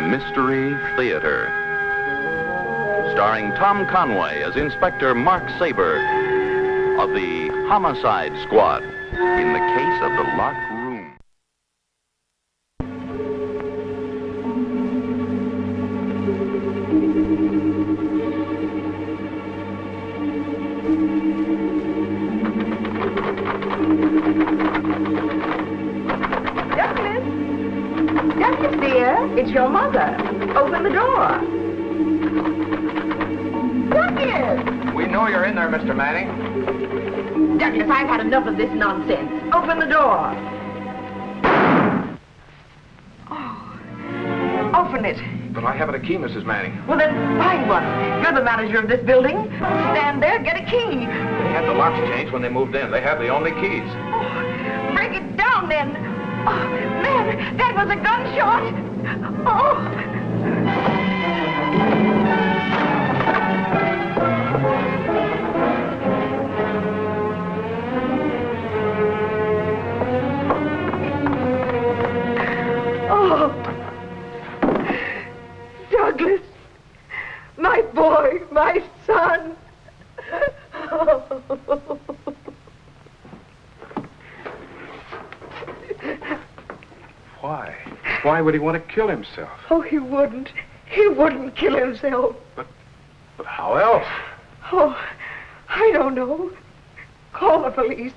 Mystery Theater, starring Tom Conway as Inspector Mark Saber of the Homicide Squad in the case of the locked room. Douglas, dear, it's your mother. Open the door. Douglas! We know you're in there, Mr. Manning. Douglas, I've had enough of this nonsense. Open the door. Oh, open it. But I haven't a key, Mrs. Manning. Well, then find one. You're the manager of this building. Stand there, get a key. They had the locks changed when they moved in. They have the only keys. Oh, break it down, then. Oh, man, that was a gunshot. Oh. Douglas, my boy, my son. Why? Why would he want to kill himself? Oh, he wouldn't. He wouldn't kill himself. But how else? Oh, I don't know. Call the police.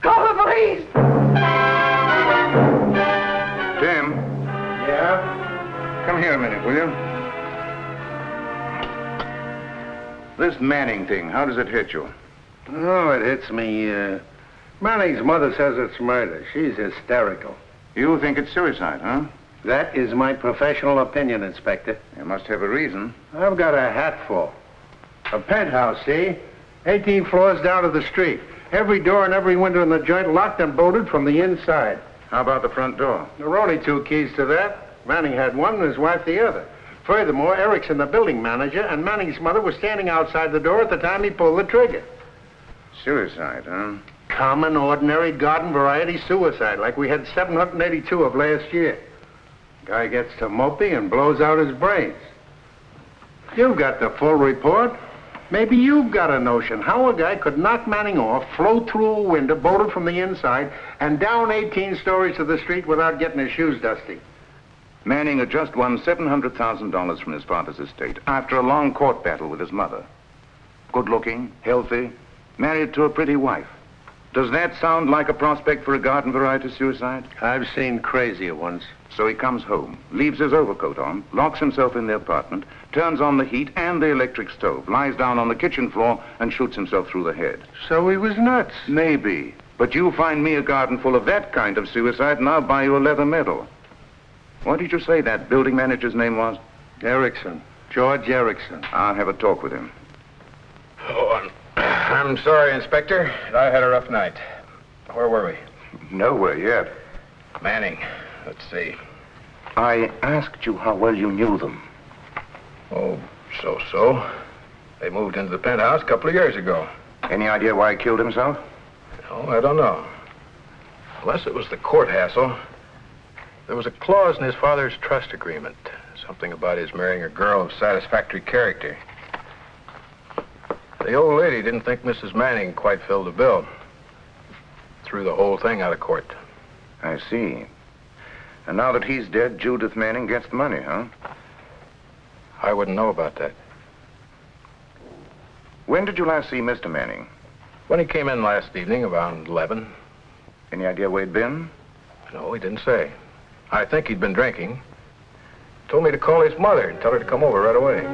Call the police! Tim. Yeah? Come here a minute, will you? This Manning thing, how does it hit you? Oh, it hits me. Manning's mother says it's murder. She's hysterical. You think it's suicide, huh? That is my professional opinion, Inspector. You must have a reason. I've got a hatful. A penthouse, see? 18 floors down to the street. Every door and every window in the joint locked and bolted from the inside. How about the front door? There were only 2 keys to that. Manning had one and his wife the other. Furthermore, Erickson, the building manager, and Manning's mother were standing outside the door at the time he pulled the trigger. Suicide, huh? Common, ordinary, garden variety suicide, like we had 782 of last year. Guy gets to moping and blows out his brains. You've got the full report. Maybe you've got a notion how a guy could knock Manning off, float through a window, bolted from the inside, and down 18 stories to the street without getting his shoes dusty. Manning had just won $700,000 from his father's estate after a long court battle with his mother. Good-looking, healthy, married to a pretty wife. Does that sound like a prospect for a garden variety suicide? I've seen crazier ones. So he comes home, leaves his overcoat on, locks himself in the apartment, turns on the heat and the electric stove, lies down on the kitchen floor, and shoots himself through the head. So he was nuts. Maybe. But you find me a garden full of that kind of suicide, and I'll buy you a leather medal. What did you say that building manager's name was? Erickson. George Erickson. I'll have a talk with him. Oh, I'm sorry, Inspector. I had a rough night. Where were we? Nowhere yet. Manning. Let's see. I asked you how well you knew them. Oh, so. They moved into the penthouse a couple of years ago. Any idea why he killed himself? No, I don't know. Unless it was the court hassle. There was a clause in his father's trust agreement. Something about his marrying a girl of satisfactory character. The old lady didn't think Mrs. Manning quite filled the bill. Threw the whole thing out of court. I see. And now that he's dead, Judith Manning gets the money, huh? I wouldn't know about that. When did you last see Mr. Manning? When he came in last evening, around 11. Any idea where he'd been? No, he didn't say. I think he'd been drinking. Told me to call his mother and tell her to come over right away.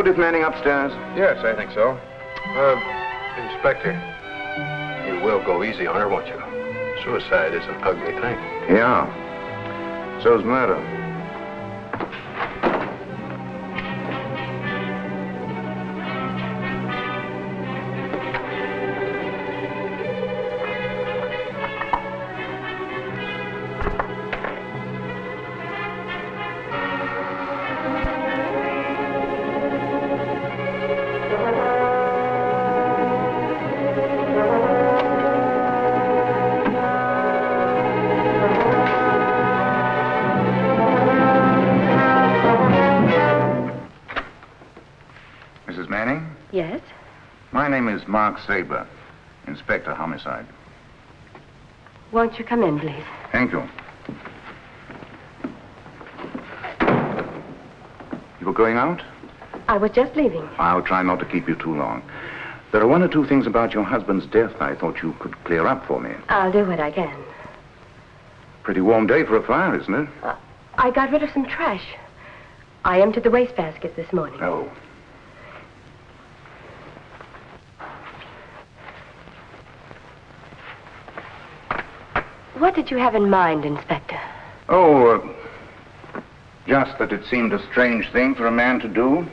Judith Manning upstairs? Yes, I think so. Inspector, you will go easy on her, won't you? Suicide is an ugly thing. Yeah. So's murder. Mrs. Manning? Yes? My name is Mark Saber, Inspector Homicide. Won't you come in, please? Thank you. You were going out? I was just leaving. I'll try not to keep you too long. There are one or two things about your husband's death I thought you could clear up for me. I'll do what I can. Pretty warm day for a fire, isn't it? I got rid of some trash. I emptied the wastebasket this morning. Oh. What did you have in mind, Inspector? Oh, just that it seemed a strange thing for a man to do.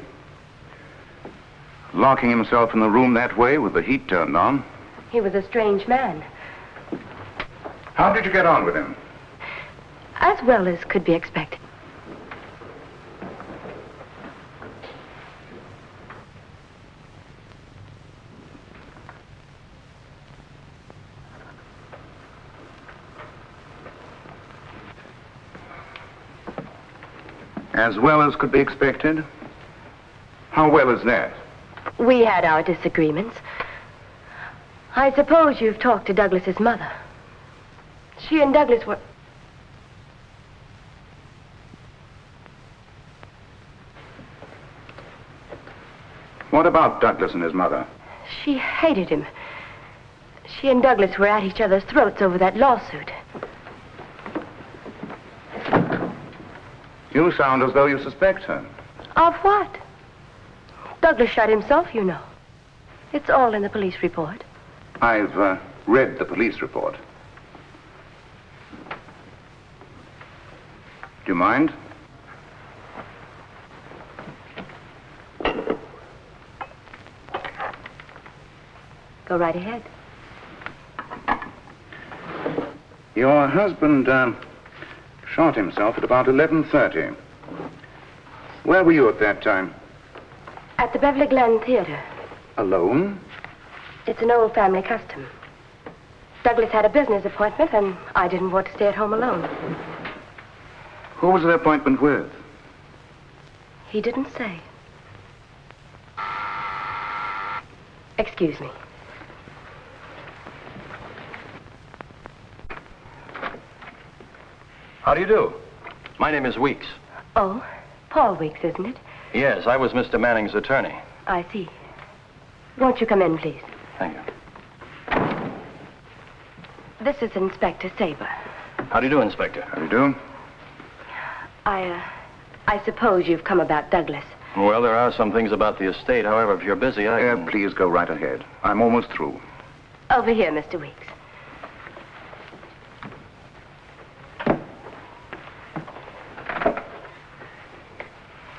Locking himself in the room that way with the heat turned on. He was a strange man. How did you get on with him? As well as could be expected. As well as could be expected? How well is that? We had our disagreements. I suppose you've talked to Douglas's mother. She and Douglas were... What about Douglas and his mother? She hated him. She and Douglas were at each other's throats over that lawsuit. You sound as though you suspect her. Of what? Douglas shot himself, you know. It's all in the police report. I've read the police report. Do you mind? Go right ahead. Your husband shot himself at about 11:30. Where were you at that time? At the Beverly Glen Theater. Alone? It's an old family custom. Douglas had a business appointment, and I didn't want to stay at home alone. Who was the appointment with? He didn't say. Excuse me. How do you do? My name is Weeks. Oh, Paul Weeks, isn't it? Yes, I was Mr. Manning's attorney. I see. Won't you come in, please? Thank you. This is Inspector Saber. How do you do, Inspector? How do you do? I suppose you've come about Douglas. Well, there are some things about the estate. However, if you're busy, I can... Please go right ahead. I'm almost through. Over here, Mr. Weeks.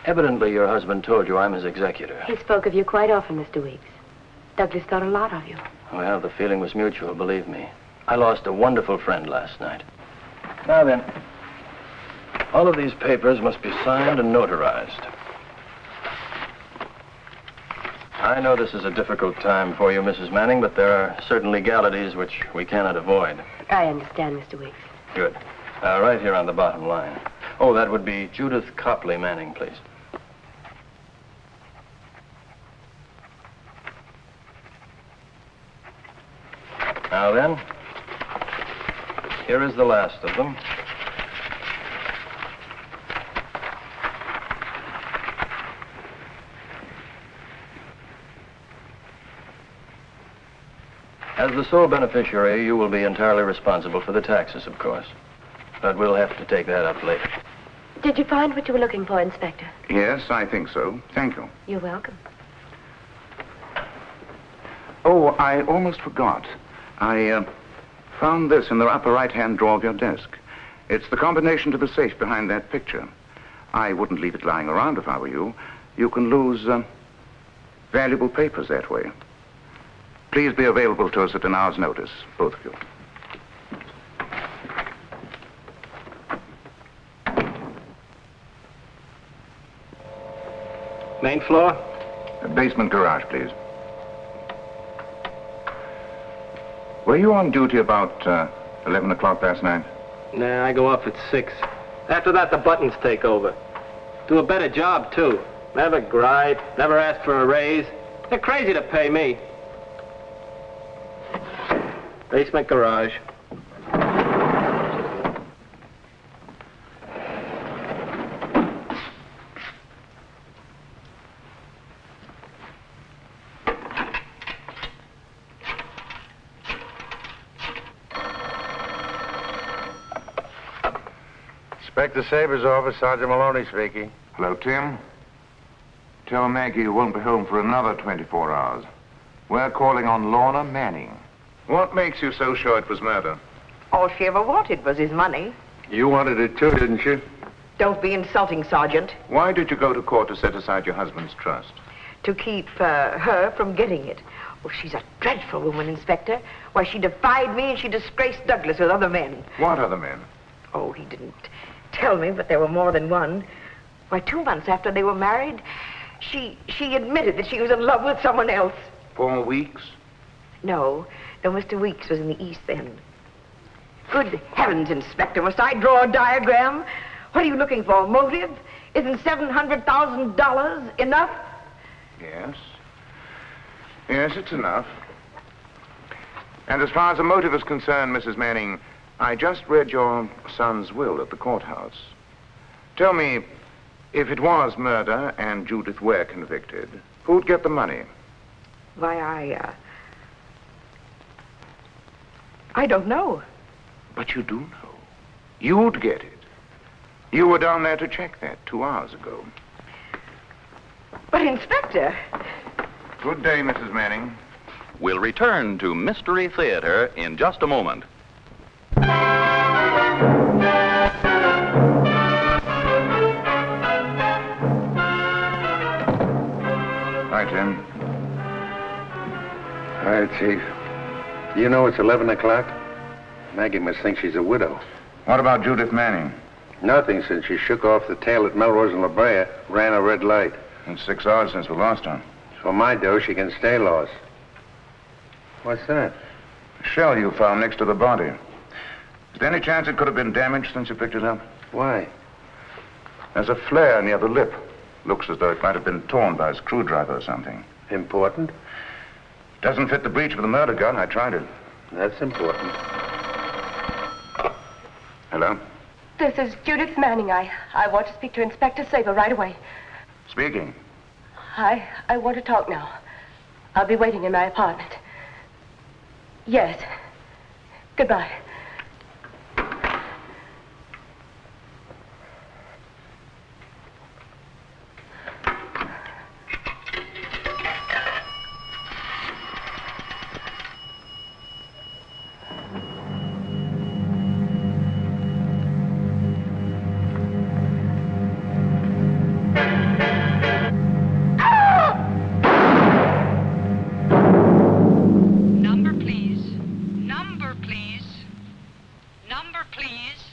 Evidently, your husband told you I'm his executor. He spoke of you quite often, Mr. Weeks. Douglas thought a lot of you. Well, the feeling was mutual, believe me. I lost a wonderful friend last night. Now then, all of these papers must be signed and notarized. I know this is a difficult time for you, Mrs. Manning, but there are certain legalities which we cannot avoid. I understand, Mr. Weeks. Good. Right here on the bottom line. Oh, that would be Judith Copley Manning, please. Now then, here is the last of them. As the sole beneficiary, you will be entirely responsible for the taxes, of course. But we'll have to take that up later. Did you find what you were looking for, Inspector? Yes, I think so. Thank you. You're welcome. Oh, I almost forgot. I found this in the upper right-hand drawer of your desk. It's the combination to the safe behind that picture. I wouldn't leave it lying around if I were you. You can lose valuable papers that way. Please be available to us at an hour's notice, both of you. Main floor? Basement garage, please. Were you on duty about 11 o'clock last night? Nah, I go off at 6. After that, the buttons take over. Do a better job, too. Never gripe, never ask for a raise. They're crazy to pay me. Basement garage. Inspector Saber's office, Sergeant Maloney speaking. Hello, Tim. Tell Maggie you won't be home for another 24 hours. We're calling on Lorna Manning. What makes you so sure it was murder? All she ever wanted was his money. You wanted it too, didn't you? Don't be insulting, Sergeant. Why did you go to court to set aside your husband's trust? To keep her from getting it. Oh, she's a dreadful woman, Inspector. Why, she defied me and she disgraced Douglas with other men. What other men? Oh, he didn't tell me, but there were more than one. Why, 2 months after they were married, she admitted that she was in love with someone else. 4 weeks? No, Mr. Weeks was in the East then. Good heavens, Inspector, must I draw a diagram? What are you looking for, motive? Isn't $700,000 enough? Yes. Yes, it's enough. And as far as the motive is concerned, Mrs. Manning, I just read your son's will at the courthouse. Tell me, if it was murder and Judith were convicted, who'd get the money? Why, I don't know. But you do know. You'd get it. You were down there to check that 2 hours ago. But, Inspector... Good day, Mrs. Manning. We'll return to Mystery Theater in just a moment. Hi, Tim. Hi, Chief. You know it's 11 o'clock? Maggie must think she's a widow. What about Judith Manning? Nothing since she shook off the tail at Melrose and La Brea, ran a red light. It's 6 hours since we lost her. For my dough, she can stay lost. What's that? A shell you found next to the body. Is there any chance it could have been damaged since you picked it up? Why? There's a flare near the lip. Looks as though it might have been torn by a screwdriver or something. Important? Doesn't fit the breech of the murder gun. I tried it. That's important. Hello? This is Judith Manning. I want to speak to Inspector Saber right away. Speaking. I want to talk now. I'll be waiting in my apartment. Yes. Goodbye. Number, please. Number, please. Number, please.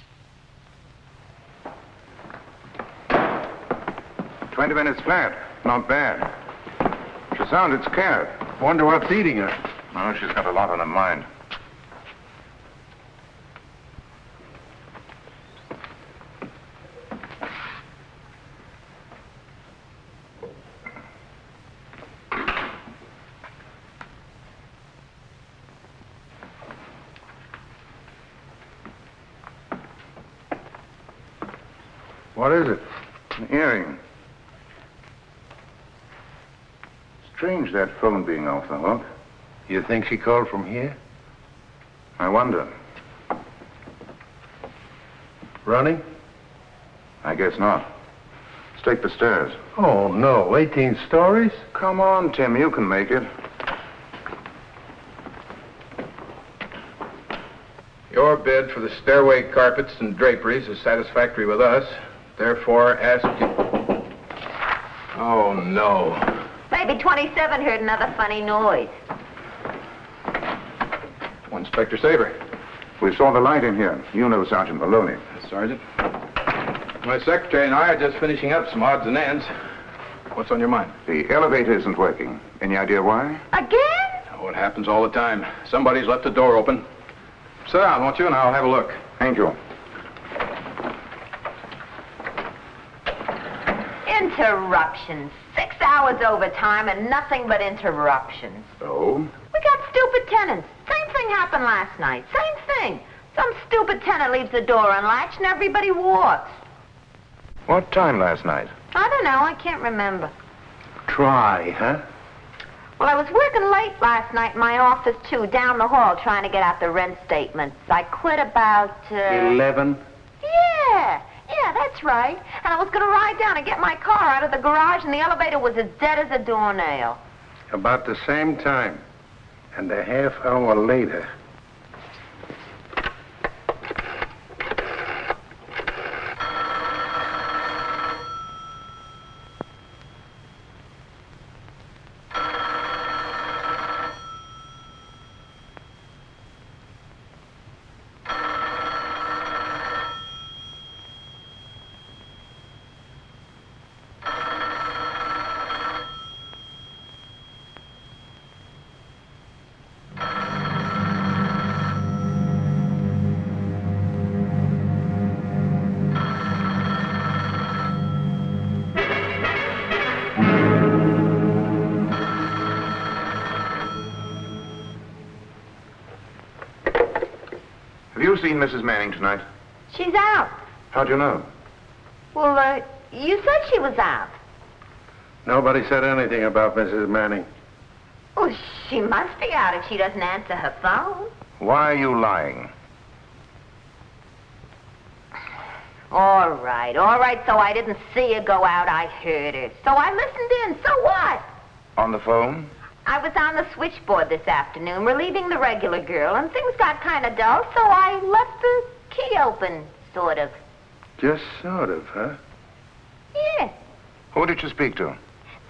20 minutes flat. Not bad. She sounded scared. Wonder what's eating her. Oh, she's got a lot on her mind. What is it? An earring. Strange, that phone being off the hook. You think she called from here? I wonder. Running? I guess not. Let's take the stairs. Oh, no. 18 stories? Come on, Tim. You can make it. Your bid for the stairway carpets and draperies is satisfactory with us. Therefore, ask you... Oh, no. Maybe 27 heard another funny noise. Oh, Inspector Saber. We saw the light in here. You know Sergeant Maloney. Sergeant. My secretary and I are just finishing up some odds and ends. What's on your mind? The elevator isn't working. Any idea why? Again? Oh, it happens all the time. Somebody's left the door open. Sit down, won't you, and I'll have a look. Thank you. Interruptions. 6 hours overtime and nothing but interruptions. Oh? We got stupid tenants. Same thing happened last night. Same thing. Some stupid tenant leaves the door unlatched and everybody walks. What time last night? I don't know. I can't remember. Try, huh? Well, I was working late last night in my office, too, down the hall, trying to get out the rent statements. I quit about, 11? Yeah, that's right. And I was going to ride down and get my car out of the garage, and the elevator was as dead as a doornail. About the same time. And a half hour later. Have you seen Mrs. Manning tonight? She's out. How'd you know? Well, you said she was out. Nobody said anything about Mrs. Manning. Well, she must be out if she doesn't answer her phone. Why are you lying? All right, so I didn't see her go out, I heard her. So I listened in, so what? On the phone? I was on the switchboard this afternoon, relieving the regular girl, and things got kind of dull, so I left the key open, sort of. Just sort of, huh? Yeah. Who did you speak to?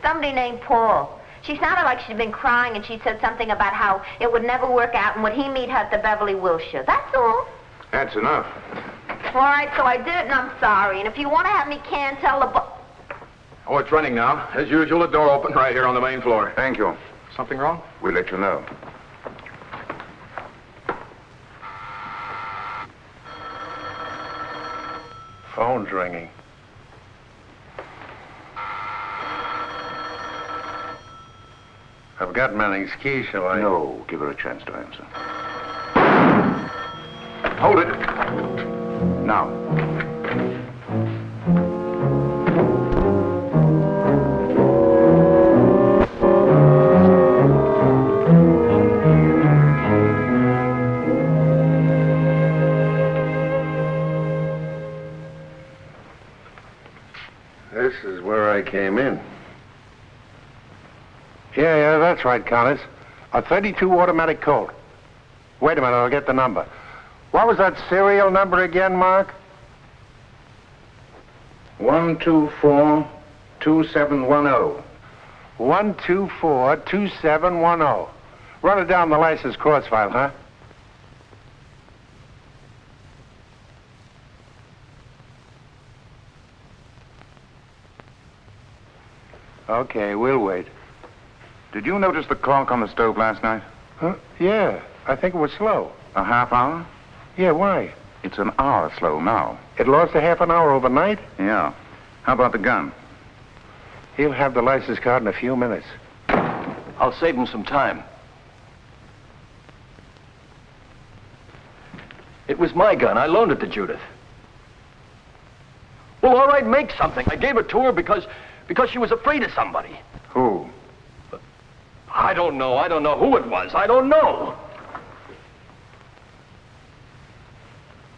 Somebody named Paul. She sounded like she'd been crying, and she said something about how it would never work out, and would he meet her at the Beverly Wilshire. That's all. That's enough. All right, so I did it, and I'm sorry. And if you want to have me canned, tell the Oh, it's running now. As usual, the door open right here on the main floor. Thank you. Something wrong? We'll let you know. Phone's ringing. I've got Manning's key, shall I? No, give her a chance to answer. Hold it. Now. This is where I came in. Yeah, that's right, Connors. A 32 automatic Colt. Wait a minute, I'll get the number. What was that serial number again, Mark? 124-2710. 124-2710. Run it down the license cross file, huh? Okay, we'll wait. Did you notice the clock on the stove last night? Huh? Yeah, I think it was slow. A half hour? Yeah, why? It's an hour slow now. It lost a half an hour overnight? Yeah. How about the gun? He'll have the license card in a few minutes. I'll save him some time. It was my gun. I loaned it to Judith. Well, all right, make something. I gave it to her because she was afraid of somebody. Who? I don't know. I don't know who it was. I don't know.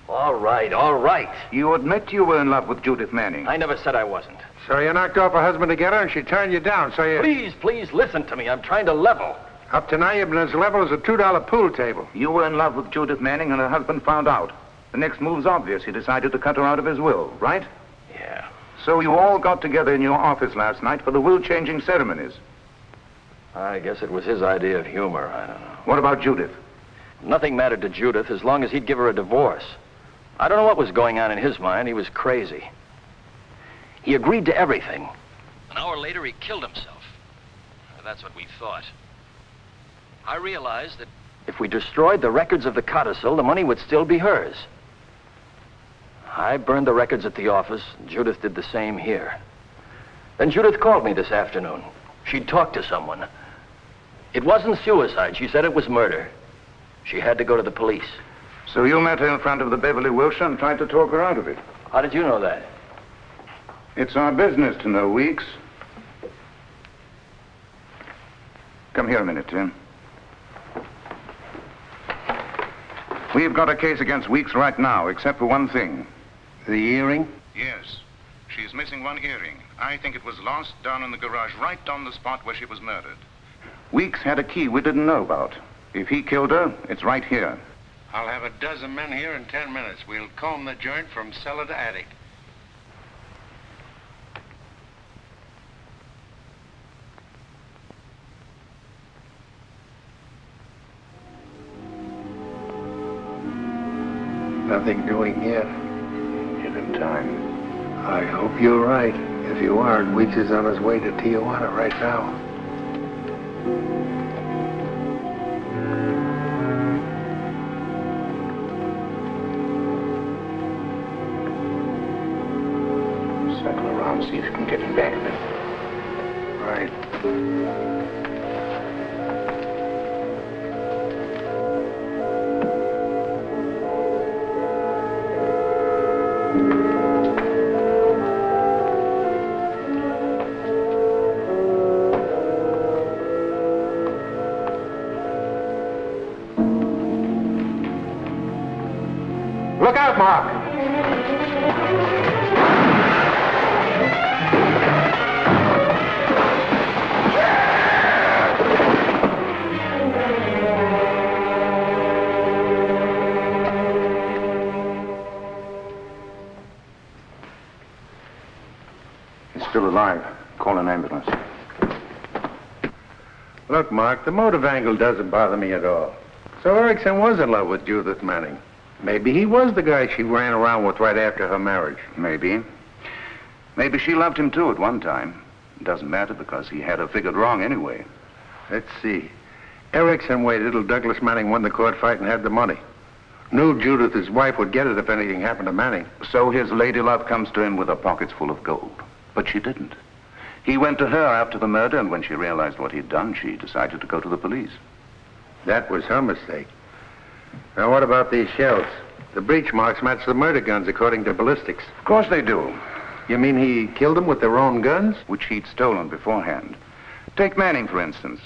Well, All right, all right. You admit you were in love with Judith Manning. I never said I wasn't. So you knocked off her husband to get her, and she turned you down, so you... Please, listen to me. I'm trying to level. Up to now, you've been as level as a $2 pool table. You were in love with Judith Manning, and her husband found out. The next move's obvious. He decided to cut her out of his will, right? Yeah. So you all got together in your office last night for the will-changing ceremonies. I guess it was his idea of humor. I don't know. What about Judith? Nothing mattered to Judith as long as he'd give her a divorce. I don't know what was going on in his mind. He was crazy. He agreed to everything. An hour later, he killed himself. That's what we thought. I realized that if we destroyed the records of the codicil, the money would still be hers. I burned the records at the office, and Judith did the same here. Then Judith called me this afternoon. She'd talked to someone. It wasn't suicide. She said it was murder. She had to go to the police. So you met her in front of the Beverly Wilshire and tried to talk her out of it? How did you know that? It's our business to know, Weeks. Come here a minute, Tim. We've got a case against Weeks right now, except for one thing. The earring? Yes. She's missing one earring. I think it was lost down in the garage, right on the spot where she was murdered. Weeks had a key we didn't know about. If he killed her, it's right here. I'll have a dozen men here in 10 minutes. We'll comb the joint from cellar to attic. Nothing doing yet. Give him time. I hope you're right. If you aren't, Weeks is on his way to Tijuana right now. Circle around, see if you can get him back a bit. Right. Look out, Mark! He's still alive. Call an ambulance. Look, Mark, the motive angle doesn't bother me at all. So Erickson was in love with Judith Manning. Maybe he was the guy she ran around with right after her marriage. Maybe. Maybe she loved him, too, at one time. It doesn't matter because he had her figured wrong anyway. Let's see. Erickson waited till Douglas Manning won the court fight and had the money. Knew Judith, his wife, would get it if anything happened to Manning. So his lady love comes to him with her pockets full of gold. But she didn't. He went to her after the murder, and when she realized what he'd done, she decided to go to the police. That was her mistake. Now, what about these shells? The breech marks match the murder guns according to ballistics. Of course they do. You mean he killed them with their own guns? Which he'd stolen beforehand. Take Manning, for instance.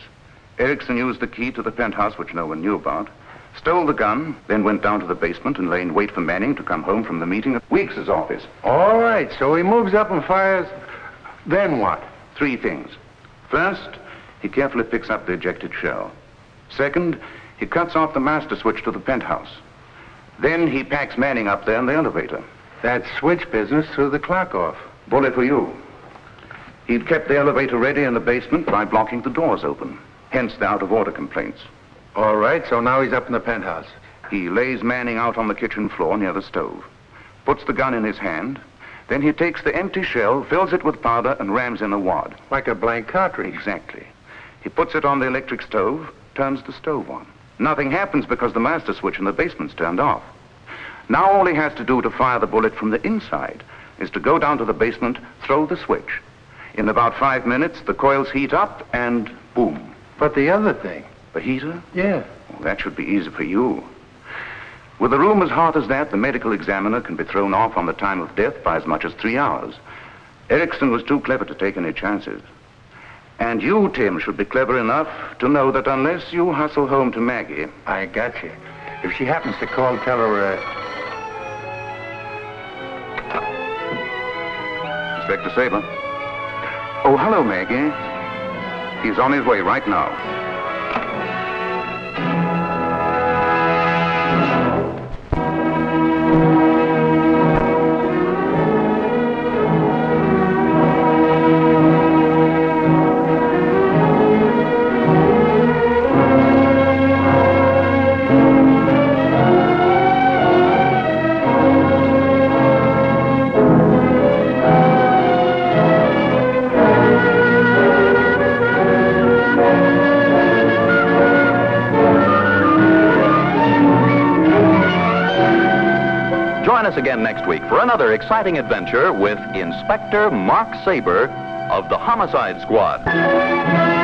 Erickson used the key to the penthouse, which no one knew about, stole the gun, then went down to the basement and lay in wait for Manning to come home from the meeting at Weeks' office. All right, so he moves up and fires. Then what? 3 things. First, he carefully picks up the ejected shell. Second, he cuts off the master switch to the penthouse. Then he packs Manning up there in the elevator. That switch business threw the clock off. Bullet for you. He'd kept the elevator ready in the basement by blocking the doors open. Hence the out-of-order complaints. All right, so now he's up in the penthouse. He lays Manning out on the kitchen floor near the stove, puts the gun in his hand, then he takes the empty shell, fills it with powder, and rams in a wad. Like a blank cartridge. Exactly. He puts it on the electric stove, turns the stove on. Nothing happens because the master switch in the basement's turned off. Now all he has to do to fire the bullet from the inside is to go down to the basement, throw the switch. In about 5 minutes, the coils heat up, and boom. But the other thing? The heater? Yeah. Well, that should be easy for you. With a room as hot as that, the medical examiner can be thrown off on the time of death by as much as 3 hours. Erickson was too clever to take any chances. And you, Tim, should be clever enough to know that unless you hustle home to Maggie... I got you. If she happens to call, tell her, Inspector Saber. Oh, hello, Maggie. He's on his way right now. Join us again next week for another exciting adventure with Inspector Mark Saber of the Homicide Squad.